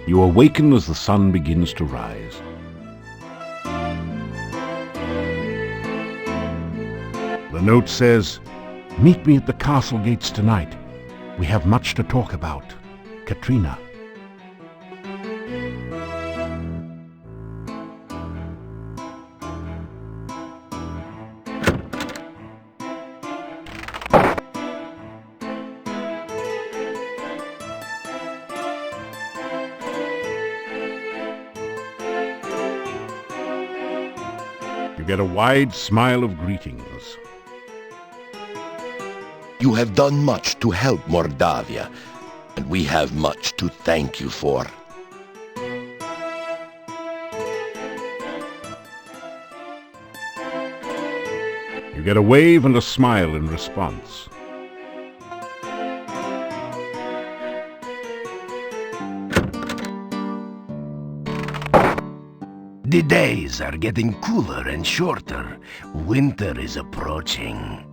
You awaken as the sun begins to rise. The note says, "Meet me at the castle gates tonight. We have much to talk about. Katrina." You get a wide smile of greetings. You have done much to help Mordavia, and we have much to thank you for. You get a wave and a smile in response. The days are getting cooler and shorter. Winter is approaching.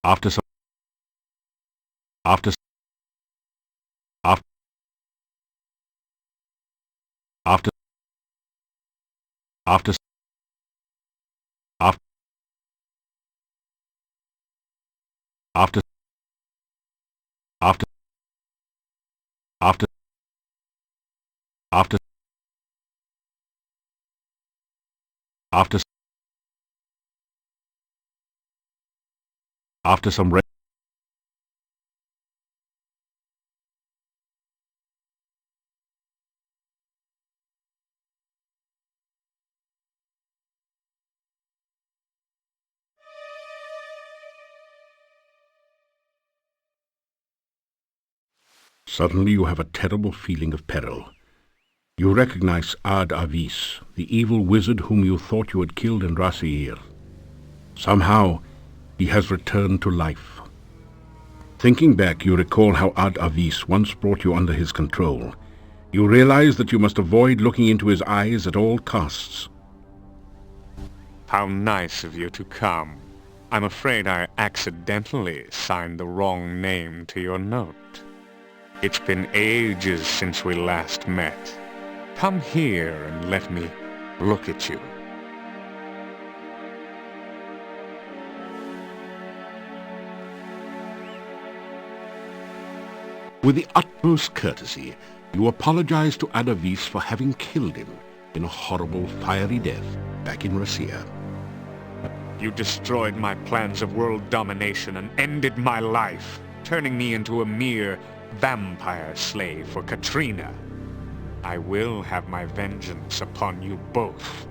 After some after after after after after after after after after after after some rain. Suddenly you have a terrible feeling of peril. You recognize Ad Avis, the evil wizard whom you thought you had killed in Rasir. Somehow, he has returned to life. Thinking back, you recall how Ad Avis once brought you under his control. You realize that you must avoid looking into his eyes at all costs. How nice of you to come. I'm afraid I accidentally signed the wrong name to your note. It's been ages since we last met. Come here and let me look at you. With the utmost courtesy, you apologize to Ad Avis for having killed him in a horrible fiery death back in Rasir. You destroyed my plans of world domination and ended my life, turning me into a mere vampire slave for Katrina. I will have my vengeance upon you both.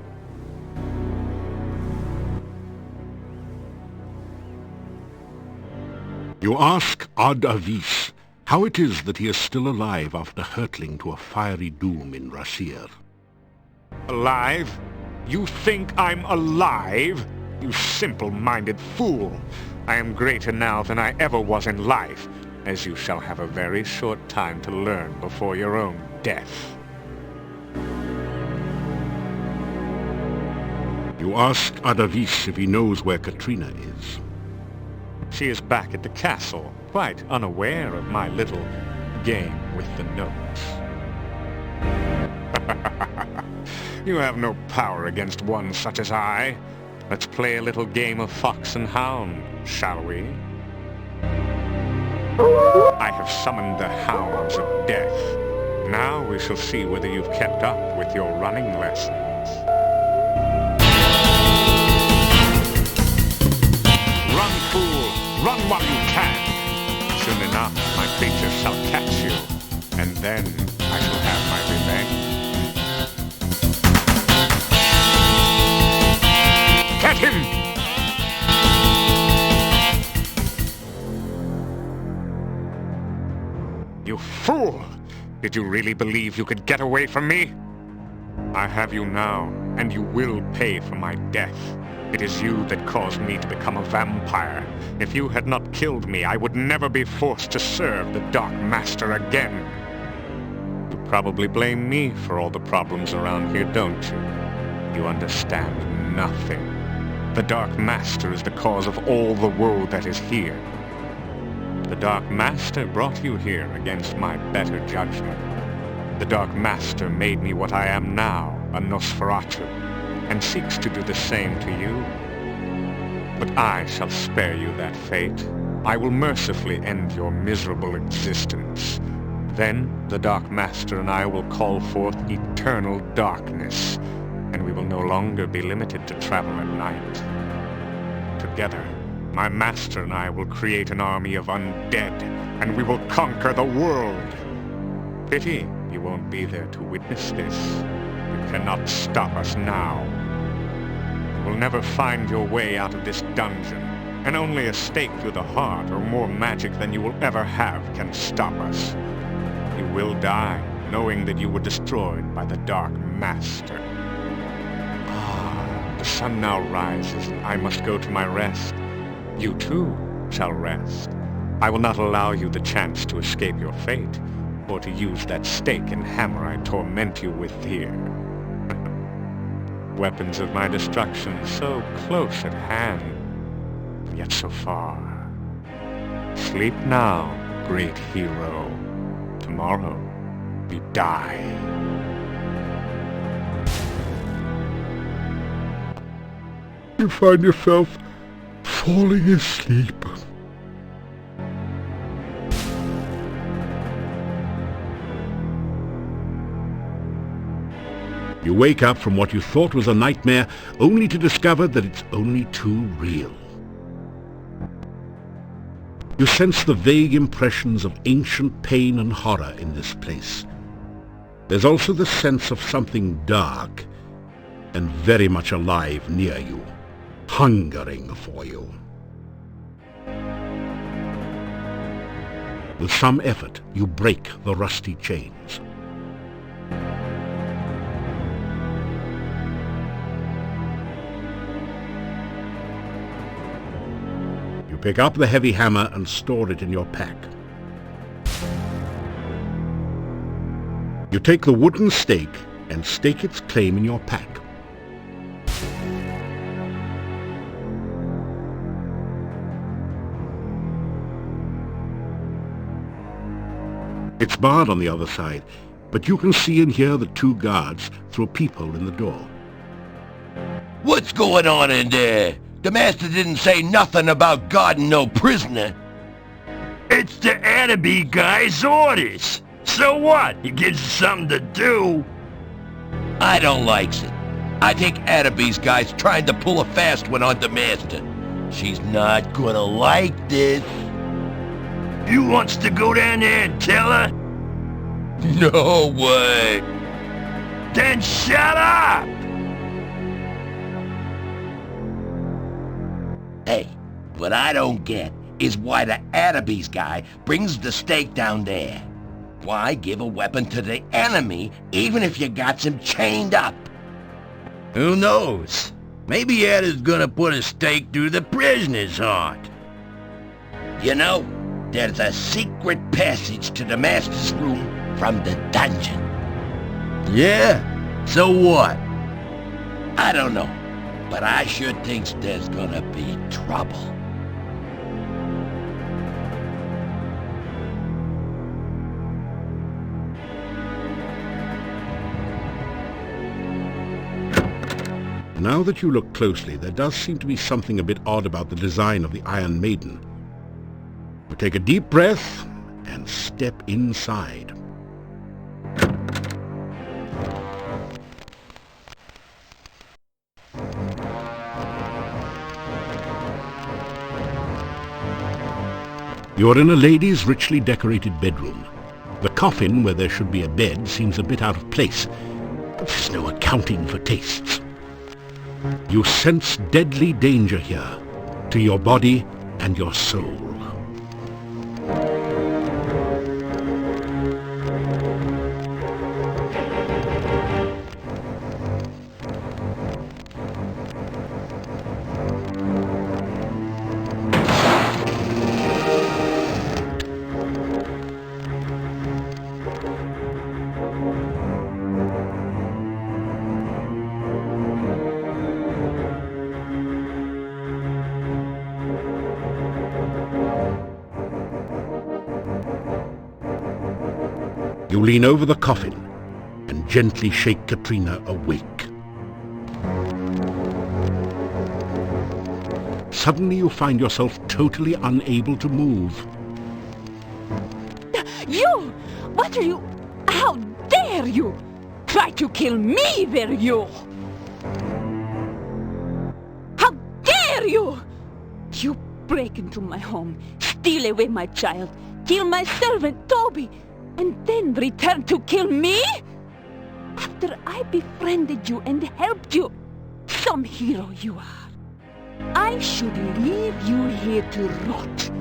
You ask Ad Avis how it is that he is still alive after hurtling to a fiery doom in Rasir. Alive? You think I'm alive? You simple-minded fool! I am greater now than I ever was in life, as you shall have a very short time to learn before your own death. You ask Ad Avis if he knows where Katrina is. She is back at the castle, quite unaware of my little game with the notes. You have no power against one such as I. Let's play a little game of fox and hound, shall we? I have summoned the hounds of death. Now we shall see whether you've kept up with your running lessons. Run, fool! Run while you can! Soon enough, my creatures shall catch you, and then I shall have my revenge. Get him! fool! Did you really believe you could get away from me? I have you now, and you will pay for my death. It is you that caused me to become a vampire. If you had not killed me, I would never be forced to serve the Dark Master again. You probably blame me for all the problems around here, don't you? You understand nothing. The Dark Master is the cause of all the woe that is here. The Dark Master brought you here against my better judgment. The Dark Master made me what I am now, a Nosferatu, and seeks to do the same to you. But I shall spare you that fate. I will mercifully end your miserable existence. Then the Dark Master and I will call forth eternal darkness, and we will no longer be limited to travel at night. Together, my master and I will create an army of undead, and we will conquer the world. Pity you won't be there to witness this. You cannot stop us now. You will never find your way out of this dungeon, and only a stake through the heart or more magic than you will ever have can stop us. You will die, knowing that you were destroyed by the Dark Master. The sun now rises, and I must go to my rest. You too shall rest. I will not allow you the chance to escape your fate, or to use that stake and hammer I torment you with here. Weapons of my destruction so close at hand, yet so far. Sleep now, great hero. Tomorrow we die. You find yourself falling asleep. You wake up from what you thought was a nightmare, only to discover that it's only too real. You sense the vague impressions of ancient pain and horror in this place. There's also the sense of something dark and very much alive near you, hungering for you. With some effort, you break the rusty chains. You pick up the heavy hammer and store it in your pack. You take the wooden stake and stake its claim in your pack. It's barred on the other side, but you can see and hear the two guards through a peephole in the door. What's going on in there? The master didn't say nothing about guarding no prisoner. It's the Ataby guy's orders. So what? He gives us something to do. I don't like it. I think Ataby's guy's trying to pull a fast one on the master. She's not gonna like this. You wants to go down there and tell her? No way. Then shut up! Hey, what I don't get is why the Ataby's guy brings the stake down there. Why give a weapon to the enemy even if you got him chained up? Who knows? Maybe Ada's gonna put a stake through the prisoner's heart. You know, there's a secret passage to the master's room from the dungeon. Yeah? So what? I don't know, but I sure thinks there's gonna be trouble. Now that you look closely, there does seem to be something a bit odd about the design of the Iron Maiden. You take a deep breath and step inside. You're in a lady's richly decorated bedroom. The coffin, where there should be a bed, seems a bit out of place, but there's no accounting for tastes. You sense deadly danger here, to your body and your soul. You lean over the coffin and gently shake Katrina awake. Suddenly you find yourself totally unable to move. You! What are you? How dare you! Try to kill me, will you? How dare you! You break into my home, steal away my child, kill my servant Toby, and then return to kill me? After I befriended you and helped you, some hero you are. I should leave you here to rot.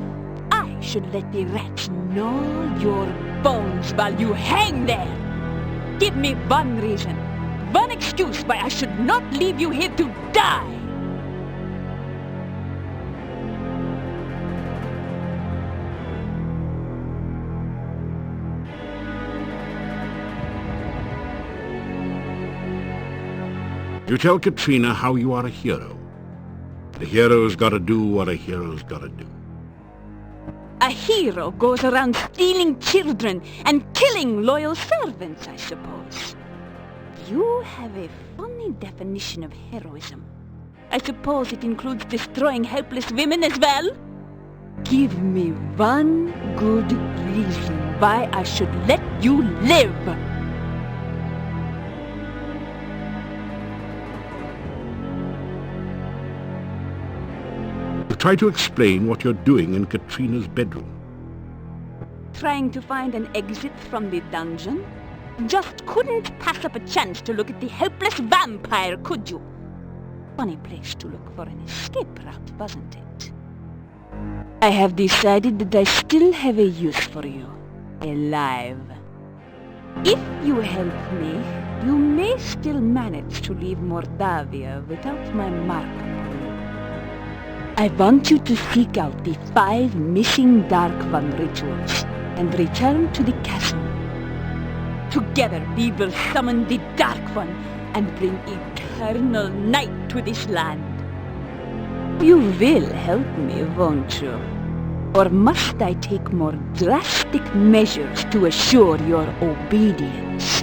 I should let the rats gnaw your bones while you hang there. Give me one reason, one excuse why I should not leave you here to die. You tell Katrina how you are a hero. The hero's gotta do what a hero's gotta do. A hero goes around stealing children and killing loyal servants, I suppose. You have a funny definition of heroism. I suppose it includes destroying helpless women as well? Give me one good reason why I should let you live. Try to explain what you're doing in Katrina's bedroom. Trying to find an exit from the dungeon? Just couldn't pass up a chance to look at the helpless vampire, could you? Funny place to look for an escape route, wasn't it? I have decided that I still have a use for you. Alive. If you help me, you may still manage to leave Mordavia without my mark. I want you to seek out the 5 missing Dark One rituals and return to the castle. Together we will summon the Dark One and bring eternal night to this land. You will help me, won't you? Or must I take more drastic measures to assure your obedience?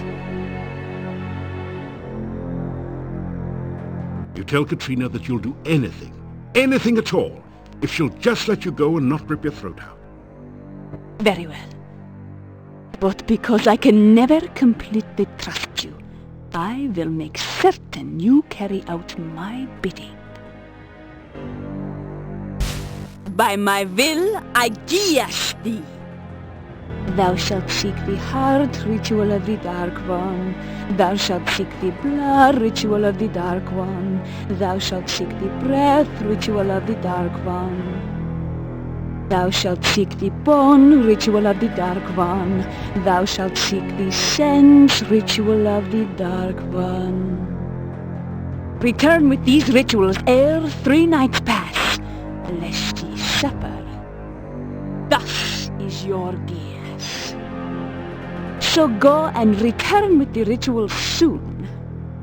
You tell Katrina that you'll do anything at all, if she'll just let you go and not rip your throat out. Very well. But because I can never completely trust you, I will make certain you carry out my bidding. By my will, I guias thee. Thou shalt seek the heart ritual of the Dark One. Thou shalt seek the blood ritual of the Dark One. Thou shalt seek the breath ritual of the Dark One. Thou shalt seek the bone ritual of the Dark One. Thou shalt seek the sense ritual of the Dark One. Return with these rituals ere 3 nights pass, lest ye suffer. Thus is your gift. So go and return with the ritual soon.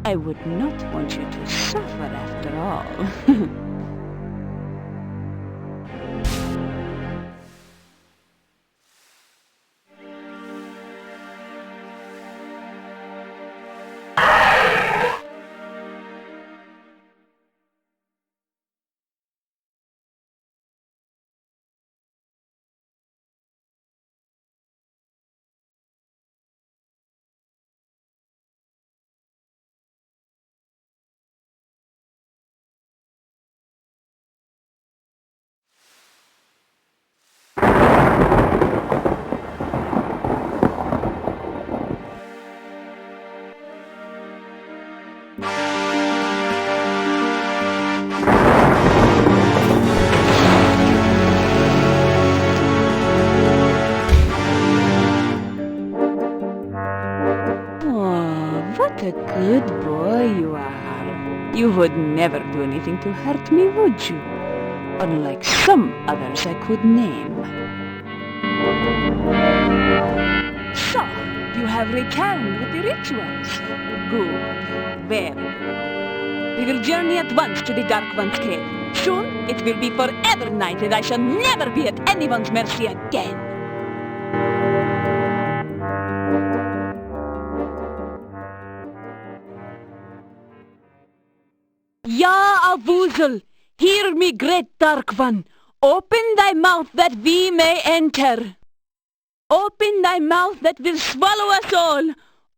I would not want you to suffer after all. What a good boy you are. You would never do anything to hurt me, would you? Unlike some others I could name. So, you have returned with the rituals. Good. Very good. We will journey at once to the Dark One's cave. Soon, it will be forever night and I shall never be at anyone's mercy again. Vuzel, hear me, great Dark One. Open thy mouth that we may enter. Open thy mouth that will swallow us all.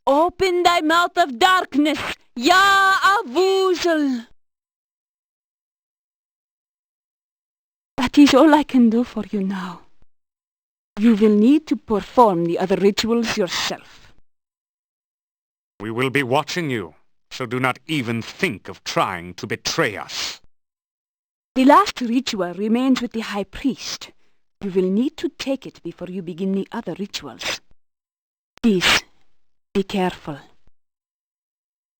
Open thy mouth of darkness, Ya Vuzel. That is all I can do for you now. You will need to perform the other rituals yourself. We will be watching you, so do not even think of trying to betray us. The last ritual remains with the High Priest. You will need to take it before you begin the other rituals. Please, be careful.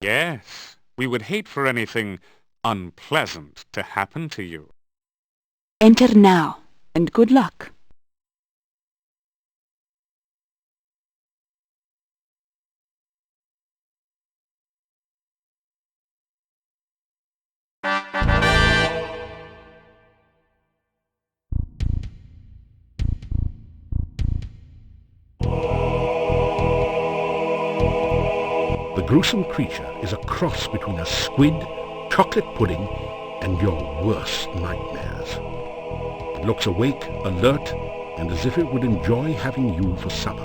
Yes, we would hate for anything unpleasant to happen to you. Enter now, and good luck. The gruesome creature is a cross between a squid, chocolate pudding, and your worst nightmares. It looks awake, alert, and as if it would enjoy having you for supper.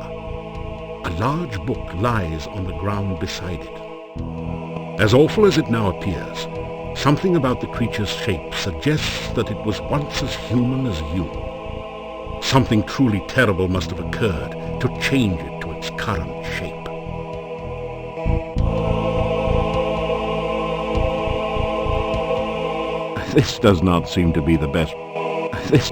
A large book lies on the ground beside it. As awful as it now appears, something about the creature's shape suggests that it was once as human as you. Something truly terrible must have occurred to change it to its current shape. This does not seem to be the best. This...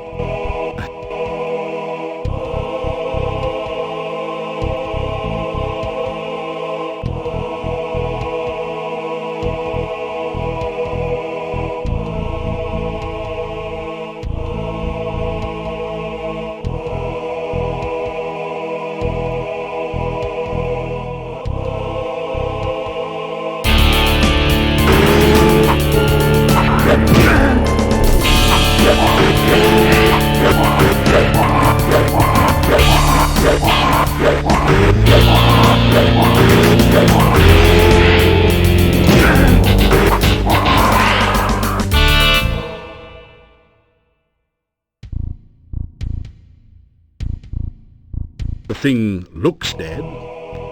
The thing looks dead.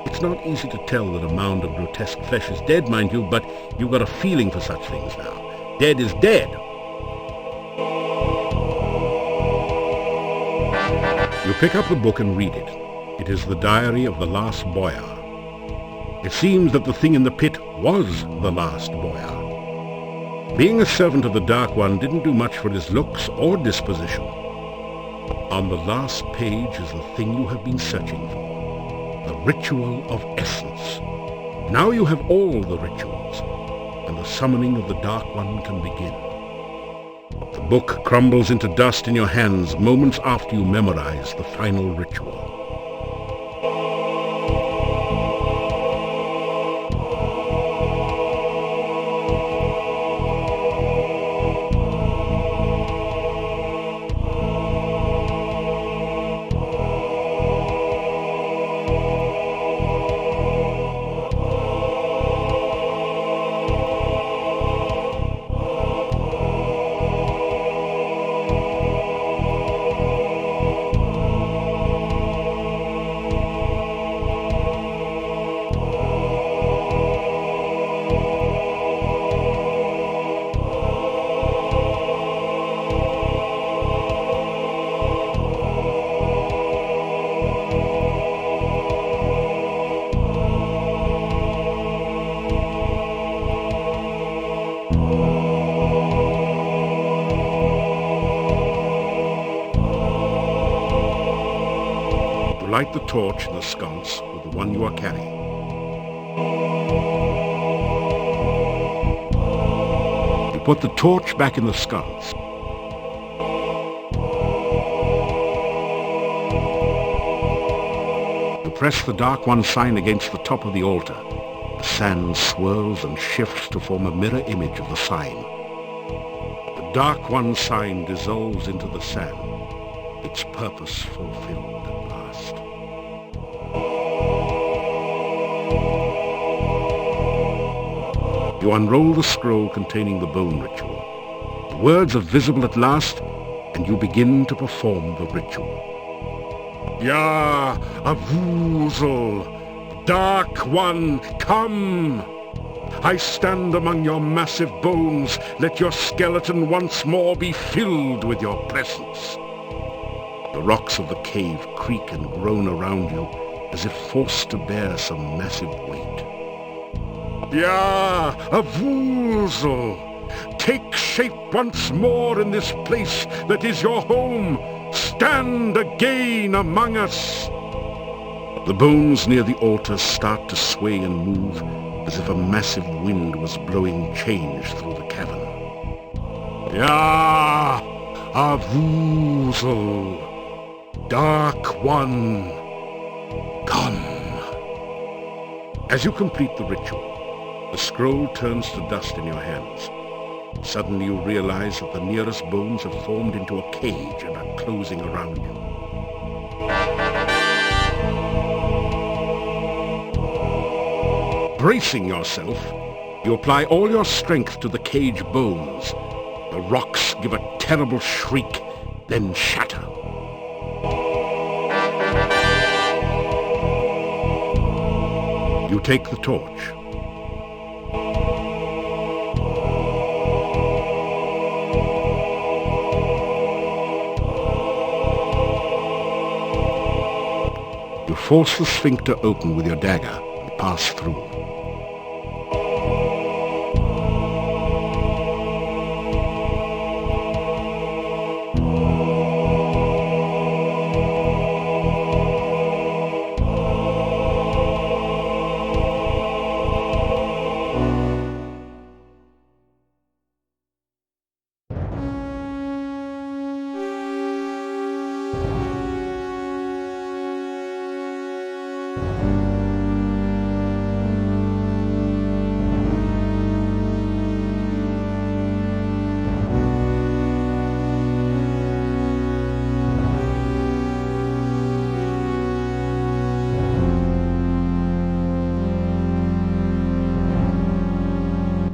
It's not easy to tell that a mound of grotesque flesh is dead, mind you, but you've got a feeling for such things now. Dead is dead. You pick up the book and read it. It is the diary of the last boyar. It seems that the thing in the pit was the last boyar. Being a servant of the Dark One didn't do much for his looks or disposition. On the last page is the thing you have been searching for, the ritual of essence. Now you have all the rituals, and the summoning of the Dark One can begin. The book crumbles into dust in your hands moments after you memorize the final ritual. Light the torch in the sconce with the one you are carrying. You put the torch back in the sconce. You press the Dark One sign against the top of the altar. The sand swirls and shifts to form a mirror image of the sign. The Dark One sign dissolves into the sand, its purpose fulfilled. You unroll the scroll containing the bone ritual. The words are visible at last, and you begin to perform the ritual. Ya, Avuzel, Dark One, come! I stand among your massive bones. Let your skeleton once more be filled with your presence. The rocks of the cave creak and groan around you, as if forced to bear some massive weight. Ya, Avuzel, take shape once more in this place that is your home. Stand again among us. The bones near the altar start to sway and move, as if a massive wind was blowing change through the cavern. Ya, Avuzel, Dark One, come. As you complete the ritual, the scroll turns to dust in your hands. Suddenly you realize that the nearest bones have formed into a cage and are closing around you. Bracing yourself, you apply all your strength to the cage bones. The rocks give a terrible shriek, then shatter. You take the torch. You force the sphincter open with your dagger and pass through.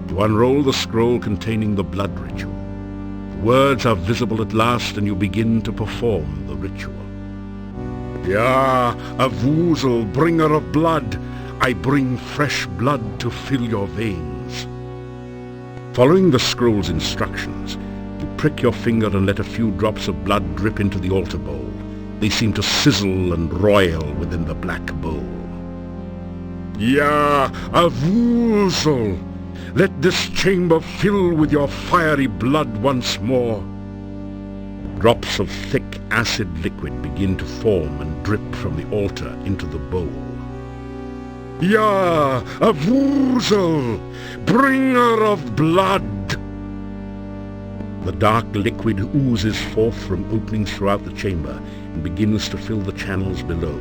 You unroll the scroll containing the blood ritual. The words are visible at last, and you begin to perform the ritual. Ya, Avuzel, bringer of blood, I bring fresh blood to fill your veins. Following the scroll's instructions, you prick your finger and let a few drops of blood drip into the altar bowl. They seem to sizzle and roil within the black bowl. Ya, Avuzel, let this chamber fill with your fiery blood once more. Drops of thick acid liquid begin to form and drip from the altar into the bowl. Ya, Avuzel, bringer of blood! The dark liquid oozes forth from openings throughout the chamber and begins to fill the channels below.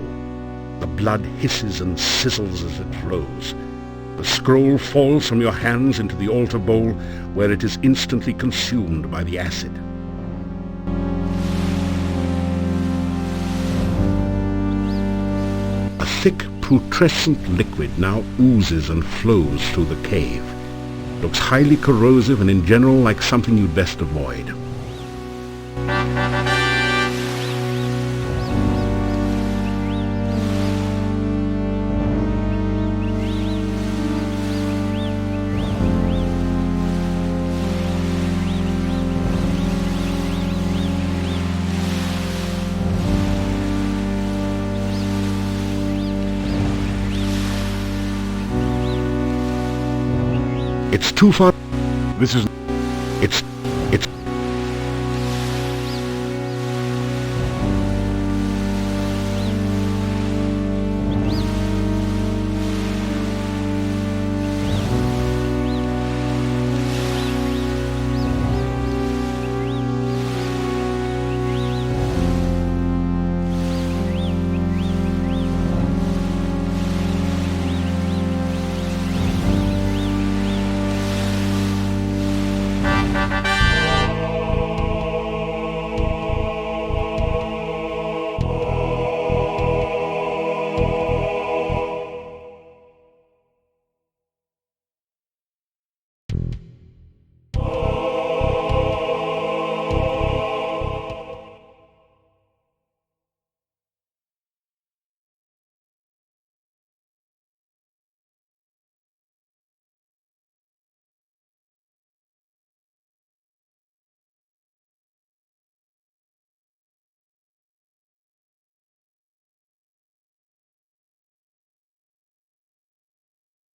The blood hisses and sizzles as it flows. The scroll falls from your hands into the altar bowl, where it is instantly consumed by the acid. A thick, putrescent liquid now oozes and flows through the cave. It looks highly corrosive and in general like something you'd best avoid. It's too far. This is... It's...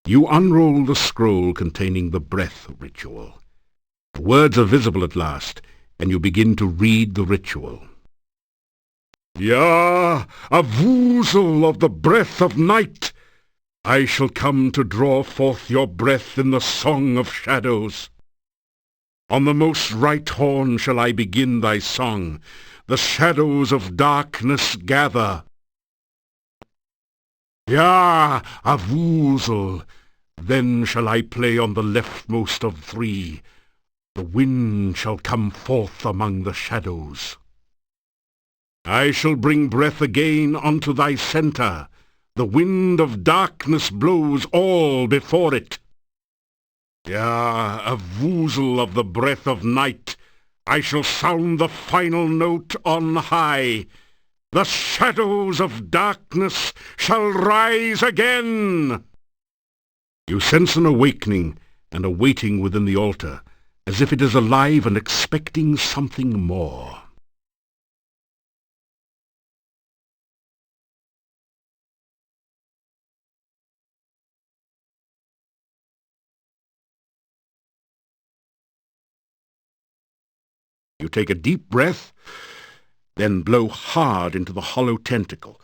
You unroll the scroll containing the breath ritual. The words are visible at last, and you begin to read the ritual. Ya, a woozle of the breath of night, I shall come to draw forth your breath in the song of shadows. On the most right horn shall I begin thy song. The shadows of darkness gather. Ya, a woozle, then shall I play on the leftmost of three. The wind shall come forth among the shadows. I shall bring breath again unto thy centre. The wind of darkness blows all before it. Ya, a woozle of the breath of night, I shall sound the final note on high. The shadows of darkness shall rise again. You sense an awakening and a waiting within the altar, as if it is alive and expecting something more. You take a deep breath, then blow hard into the hollow tentacle.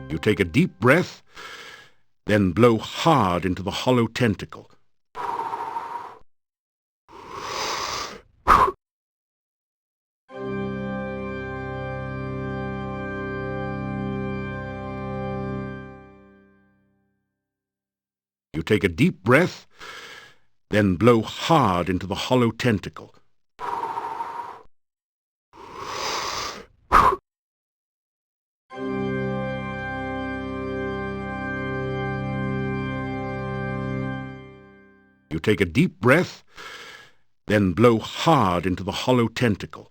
You take a deep breath, then blow hard into the hollow tentacle. You take a deep breath, then blow hard into the hollow tentacle. You take a deep breath, then blow hard into the hollow tentacle.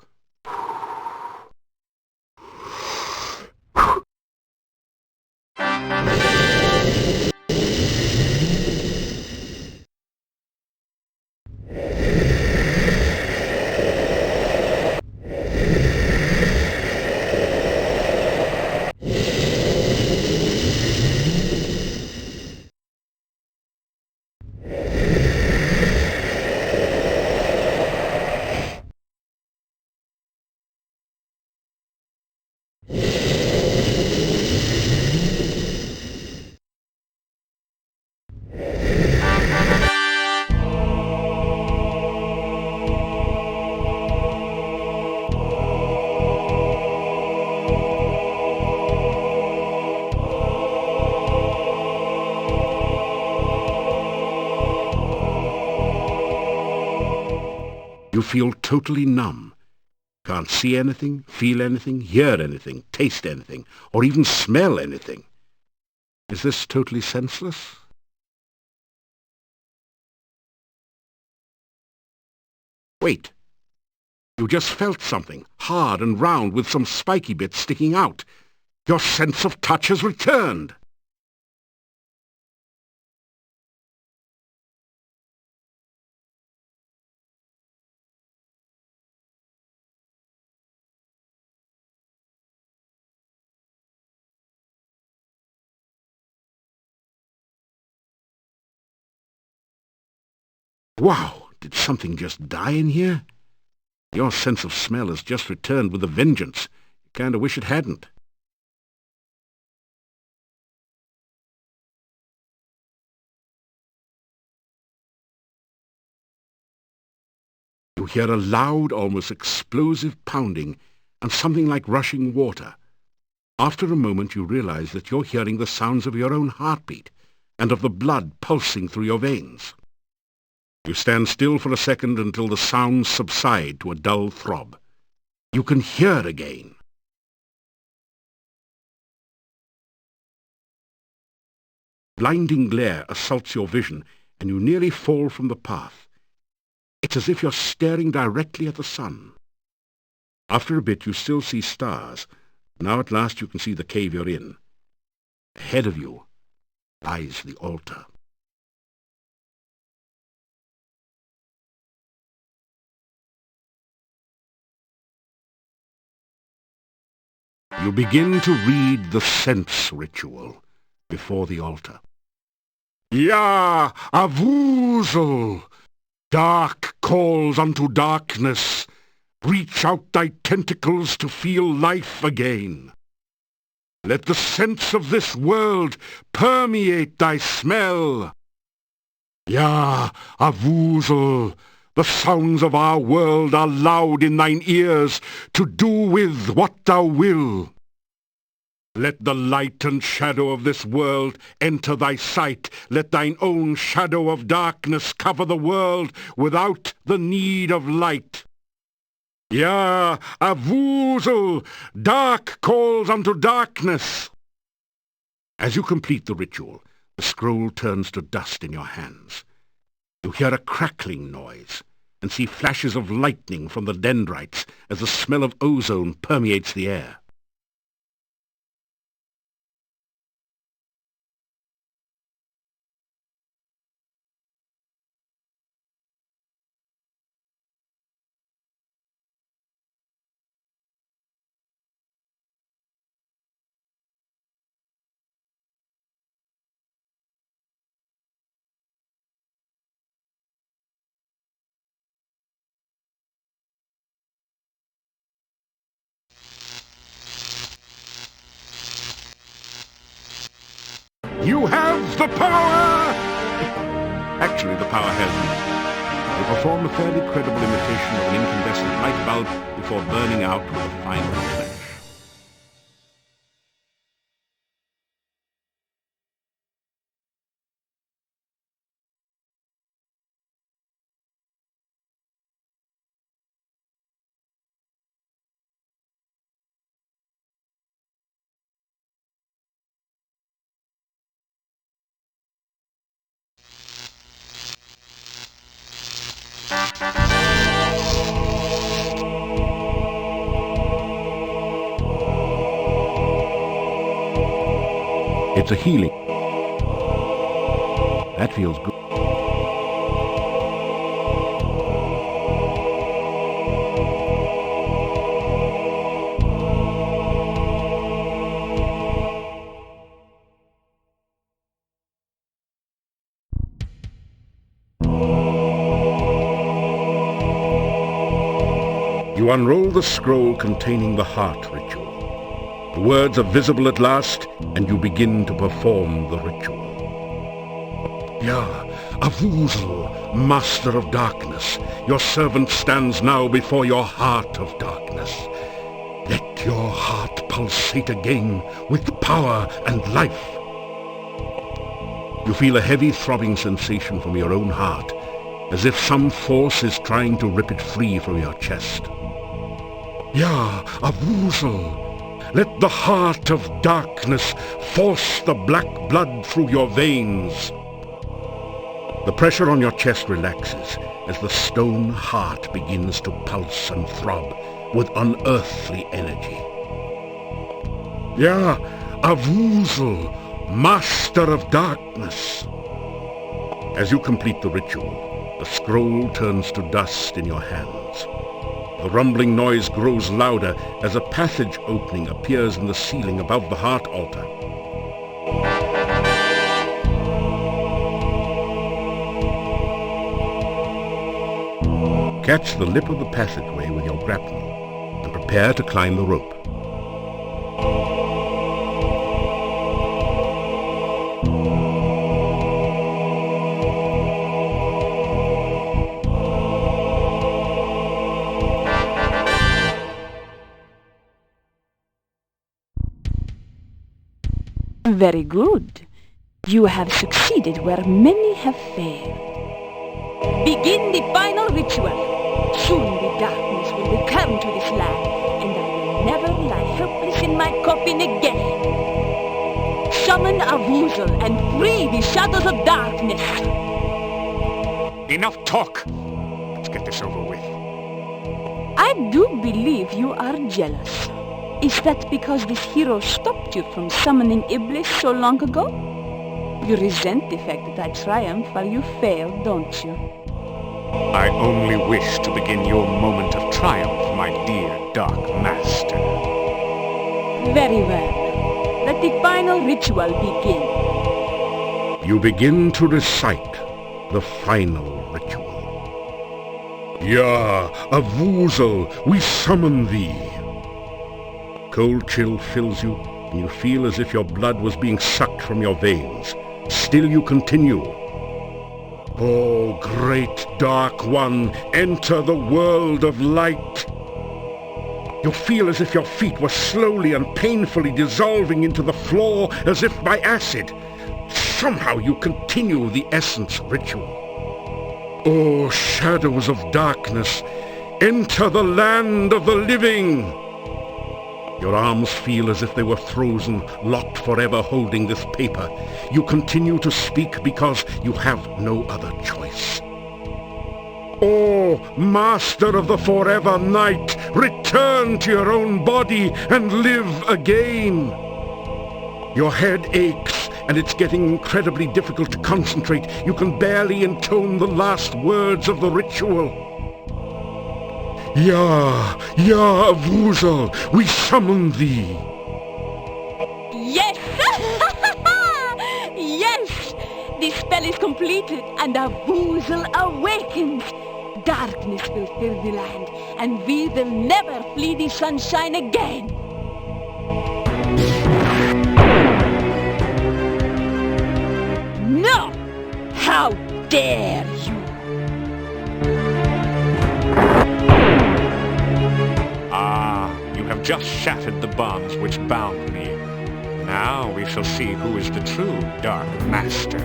You feel totally numb. Can't see anything, feel anything, hear anything, taste anything, or even smell anything. Is this totally senseless? Wait. You just felt something, hard and round with some spiky bits sticking out. Your sense of touch has returned. Wow, did something just die in here? Your sense of smell has just returned with a vengeance. You kind of wish it hadn't. You hear a loud, almost explosive pounding and something like rushing water. After a moment you realize that you're hearing the sounds of your own heartbeat and of the blood pulsing through your veins. You stand still for a second until the sounds subside to a dull throb. You can hear again. Blinding glare assaults your vision, and you nearly fall from the path. It's as if you're staring directly at the sun. After a bit you still see stars. Now at last you can see the cave you're in. Ahead of you lies the altar. You begin to read the sense ritual before the altar. Ya Avuzel! Dark calls unto darkness. Reach out thy tentacles to feel life again. Let the sense of this world permeate thy smell. Ya Avuzel! The sounds of our world are loud in thine ears to do with what thou will. Let the light and shadow of this world enter thy sight. Let thine own shadow of darkness cover the world without the need of light. Ya Avuzel! Dark calls unto darkness. As you complete the ritual, the scroll turns to dust in your hands. You hear a crackling noise and see flashes of lightning from the dendrites as the smell of ozone permeates the air. You have the power! Actually, the power has you. You perform a fairly credible imitation of an incandescent light bulb before burning out with a final flash. It's a healing. That feels good. You unroll the scroll containing the heart ritual. The words are visible at last, and you begin to perform the ritual. Ya Avuzel, Master of Darkness, your servant stands now before your heart of darkness. Let your heart pulsate again with power and life. You feel a heavy throbbing sensation from your own heart, as if some force is trying to rip it free from your chest. Ya Avuzel, let the heart of darkness force the black blood through your veins. The pressure on your chest relaxes as the stone heart begins to pulse and throb with unearthly energy. Ya Avuzel, Master of Darkness. As you complete the ritual, the scroll turns to dust in your hands. The rumbling noise grows louder as a passage opening appears in the ceiling above the heart altar. Catch the lip of the passageway with your grapnel and prepare to climb the rope. Very good. You have succeeded where many have failed. Begin the final ritual. Soon the darkness will return to this land, and I will never lie helpless in my coffin again. Summon Avuzel and free the shadows of darkness. Enough talk! Let's get this over with. I do believe you are jealous. Is that because this hero stopped you from summoning Iblis so long ago? You resent the fact that I triumph while you fail, don't you? I only wish to begin your moment of triumph, my dear Dark Master. Very well. Let the final ritual begin. You begin to recite the final ritual. Yah, Avuzel, we summon thee. Cold chill fills you, and you feel as if your blood was being sucked from your veins. Still you continue. Oh, great Dark One, enter the world of light. You feel as if your feet were slowly and painfully dissolving into the floor as if by acid. Somehow you continue the essence ritual. Oh, shadows of darkness, enter the land of the living. Your arms feel as if they were frozen, locked forever holding this paper. You continue to speak because you have no other choice. Oh, Master of the Forever Night, return to your own body and live again. Your head aches, and it's getting incredibly difficult to concentrate. You can barely intone the last words of the ritual. Yah, Yah, Avuzel, we summon thee. Yes! Yes! The spell is completed, and Avuzel awakens. Darkness will fill the land, and we will never flee the sunshine again. No! How dare you! Ah, you have just shattered the bonds which bound me. Now we shall see who is the true Dark Master.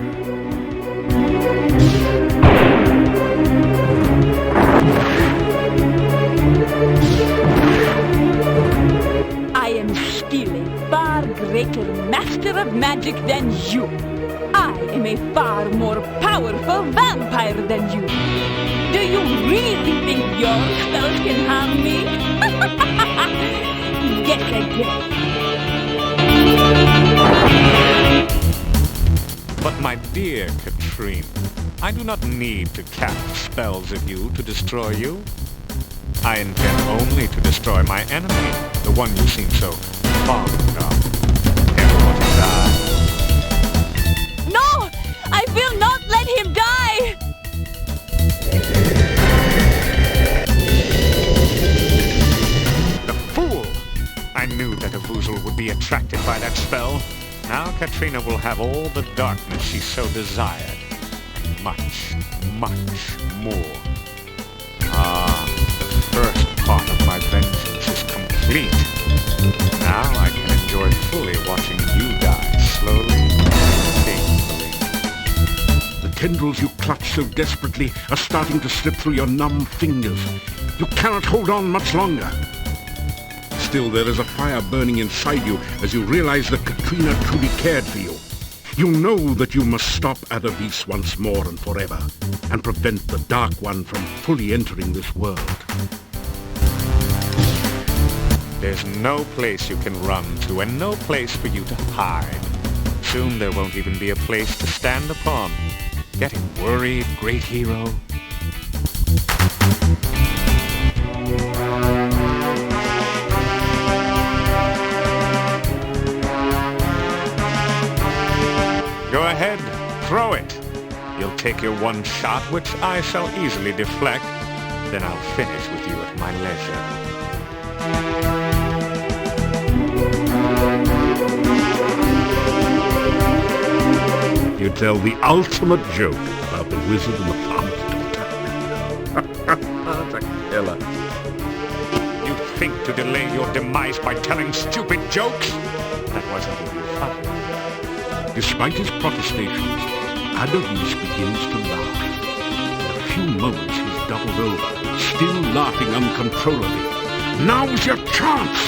I am still a far greater master of magic than you. I am a far more powerful vampire than you. Do you really think your spells can harm me? Guess again. But my dear Katrine, I do not need to cast spells at you to destroy you. I intend only to destroy my enemy, the one you seem so fond of. Everyone die. No! I will not let him die! The fool! I knew that Avuzel would be attracted by that spell. Now Katrina will have all the darkness she so desired. And much, much more. Ah, the first part of my vengeance is complete. Now I can enjoy fully watching you die slowly and painfully. The tendrils you clutch so desperately are starting to slip through your numb fingers. You cannot hold on much longer. Still, there is a fire burning inside you as you realize that Katrina truly cared for you. You know that you must stop Adavis once more and forever, and prevent the Dark One from fully entering this world. There's no place you can run to, and no place for you to hide. Soon there won't even be a place to stand upon. Getting worried, great hero? Go ahead, throw it. You'll take your one shot, which I shall easily deflect. Then I'll finish with you at my leisure. You tell the ultimate joke about the wizard and the farmer's daughter. That's a killer. You think to delay your demise by telling stupid jokes? That wasn't even funny. Despite his protestations, Adavis begins to laugh. In a few moments he's doubled over, still laughing uncontrollably. Now's your chance!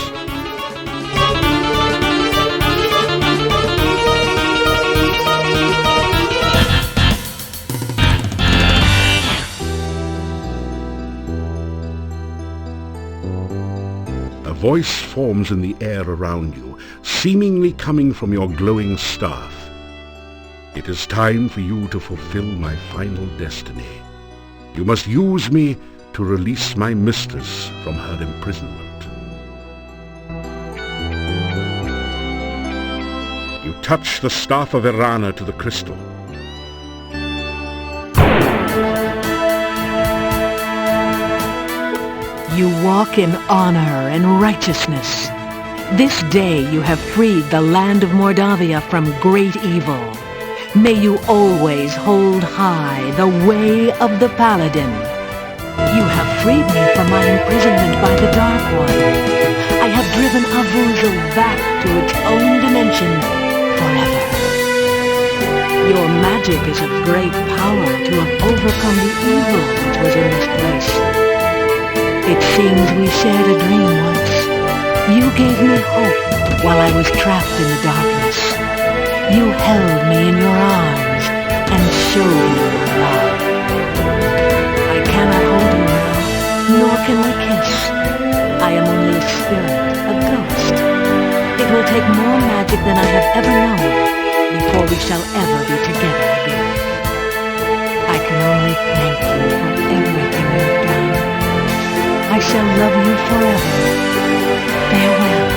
A voice forms in the air around you, seemingly coming from your glowing staff. It is time for you to fulfill my final destiny. You must use me to release my mistress from her imprisonment. touch the staff of Irana to the crystal. You walk in honor and righteousness. This day you have freed the land of Mordavia from great evil. May you always hold high the way of the Paladin. You have freed me from my imprisonment by the Dark One. I have driven Avuzel back to its own dimension forever. Your magic is of great power to have overcome the evil which was in this place. It seems we shared a dream once. You gave me hope while I was trapped in the darkness. You held me in your arms and showed me your love. I cannot hold you now, nor can we kiss. I am only a spirit, a ghost. It will take more magic than I have ever known before we shall ever be together again. I can only thank you for everything you have done. I shall love you forever. Farewell.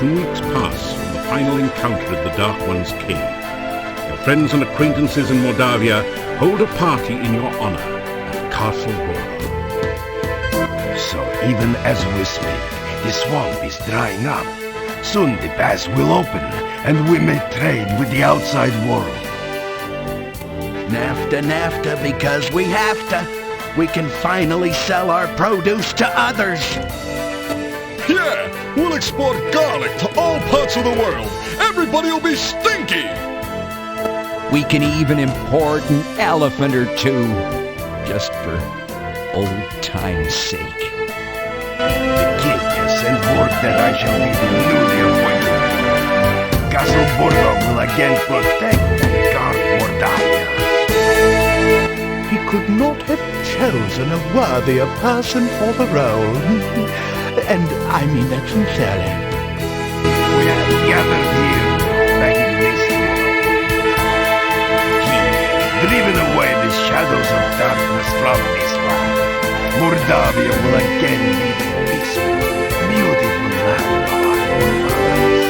2 weeks pass from the final encounter at the Dark One's cave. Your friends and acquaintances in Mordavia hold a party in your honor at Castle Hall. So even as we speak, the swamp is drying up. Soon the pass will open, and we may trade with the outside world. NAFTA, because we have to. We can finally sell our produce to others. Yeah, we'll export garlic to all parts of the world. Everybody will be stinky. We can even import an elephant or two, just for old time's sake. The king has sent word that I shall be the newly appointed. Castle Bordo will again protect and guard Mordavia. He could not have chosen a worthier person for the role. And I mean that sincerely. We are gathered here thanking this hero. He, driven away the shadows of darkness from this land, Mordavia will again be the peaceful, beautiful land of our forefathers.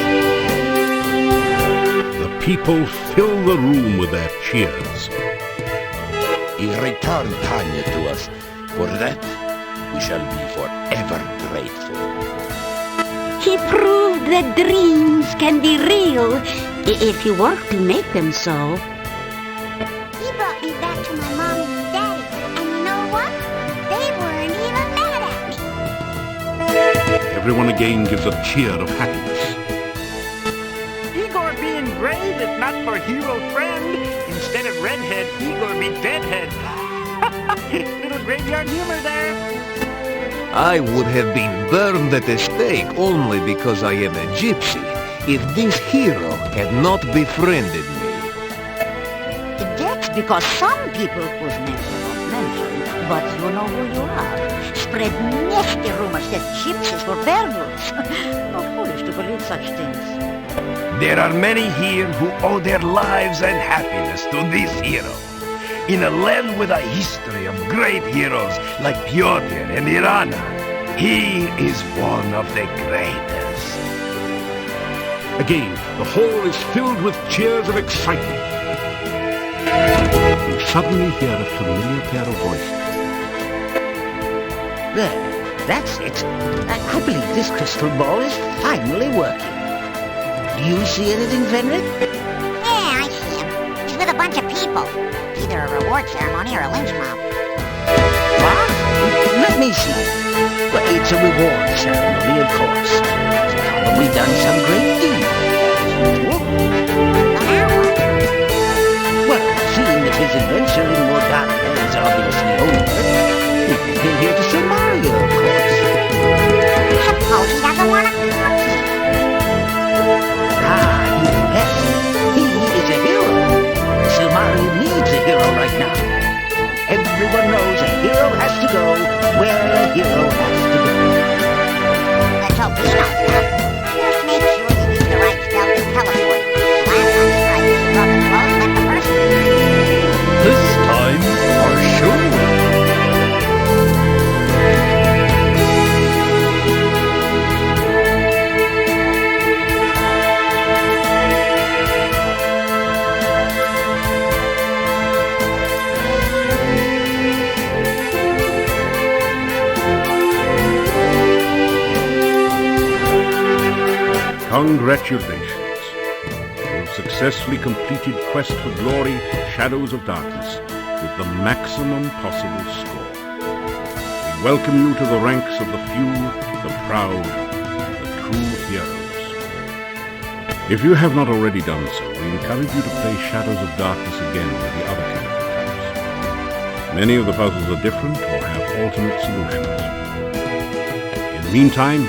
The people fill the room with their cheers. He returned Tanya to us. For that, we shall be forever grateful. He proved that dreams can be real if you work to make them so. He brought me back to my mommy and daddy, and you know what? They weren't even mad at me. Everyone again gives a cheer of happiness. Igor being brave if not for hero friend. Instead of redhead, Igor be deadhead. Little graveyard humor there. I would have been burned at the stake only because I am a gypsy, if this hero had not befriended me. That's because some people whose names are not mentioned, but you know who you are, spread nasty rumors that gypsies were werewolves. Not foolish to believe such things. There are many here who owe their lives and happiness to this hero. In a land with a history of great heroes like Pyotr and Irana, he is one of the greatest. Again, the hall is filled with cheers of excitement. You suddenly hear a familiar pair of voices. There, that's it. I believe this crystal ball is finally working. Do you see anything, Fenric? Yeah, I see him. He's with a bunch of people. Either a reward ceremony or a lynch mob. What? Let me see. Well, it's a reward ceremony, of course. He's probably done some great deed. Well, seeing that his adventure in Mordavia is obviously over, he came here to see Mario, of course. Suppose he doesn't want to come here. Ah, you bet. He is a hero. So Mario needs a hero right now. Everyone knows a hero has to go where a hero has to go. Let's hope he knows that. Just make sure you use the right spell to teleport. Last time he tried to drop the clothes, let the person. This time, our show Congratulations. You have successfully completed Quest for Glory, Shadows of Darkness, with the maximum possible score. We welcome you to the ranks of the few, the proud, the true heroes. If you have not already done so, we encourage you to play Shadows of Darkness again with the other character types. Many of the puzzles are different or have alternate solutions. In the meantime,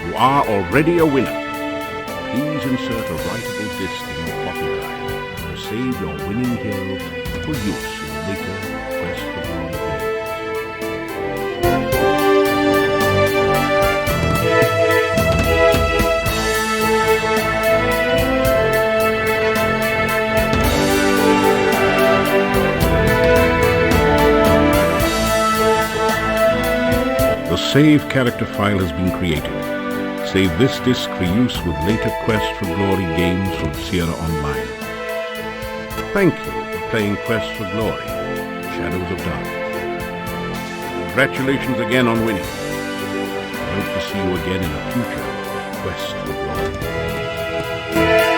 you are already a winner. Please insert a writable disc in your plotting guide to save your winning hero for use in later Quest for Glory games. The Save character file has been created. Save this disc for use with later Quest for Glory games from Sierra Online. Thank you for playing Quest for Glory, Shadows of Darkness. Congratulations again on winning. I hope to see you again in a future Quest for Glory.